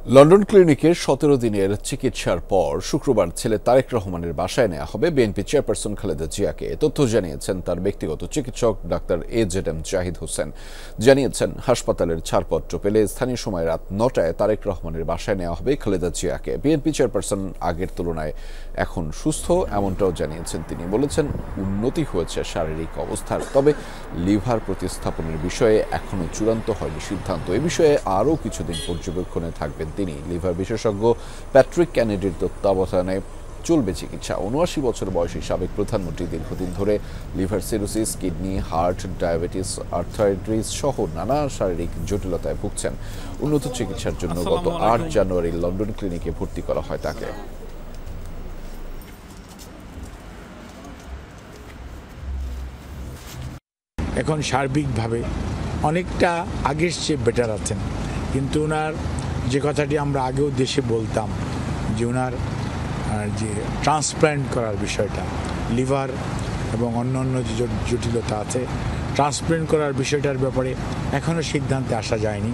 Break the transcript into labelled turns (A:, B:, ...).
A: London ক্লিনিকের ১৭ দিনের চিকিৎসার পর শুক্রবার ছেলে তারেক রহমানের বাসায় নেওয়া হবে বিএনপি চেয়ারপারসন খালেদা জিয়াকে। এ তথ্য জানিয়েছেন তার ব্যক্তিগত চিকিৎসক ডাক্তার AZM জাহিদ হোসেন। জানিয়েছেন হাসপাতালের ছাড়পত্র পেলে স্থানীয় সময় রাত ৯টায় তারেক রহমানের বাসায় নেওয়া হবে খালেদা জিয়াকে। বিএনপি চেয়ারপারসন আগের তুলনায় এখন সুস্থ, এমনটাও জানিয়েছেন তিনি। বলেছেন উন্নতি হয়েছে শারীরিক অবস্থার, তবে লিভার প্রতিস্থাপনের বিষয়ে এখনও চূড়ান্ত হয়নি সিদ্ধান্ত। এ বিষয়ে আরও কিছুদিন পর্যবেক্ষণে থাকবেন তিনি। লিভার বিশেষজ্ঞ প্যাট্রিক কেনেডির তত্ত্বাবধানে চলবে চিকিৎসা। ৭৯ বছর বয়সী সাবেক প্রধানমন্ত্রী দীর্ঘদিন ধরে liver cirrhosis, kidney, heart, diabetes, arthritis সহ নানা শারীরিক জটিলতায় ভুগছেন। উন্নত চিকিৎসার জন্য গত ৮ জানুয়ারি লন্ডন ক্লিনিকে ভর্তি করা হয় তাকে।
B: এখন সার্বিকভাবে অনেকটা আগের চেয়ে বেটার আছেন, কিন্তু ওনার যে কথাটি আমরা আগেও দেশে বলতাম যে ওনার যে ট্রান্সপ্ল্যান্ট করার বিষয়টা, লিভার এবং অন্যান্য যে জটিলতা আছে, ট্রান্সপ্ল্যান্ট করার বিষয়টার ব্যাপারে এখনও সিদ্ধান্তে আসা যায়নি।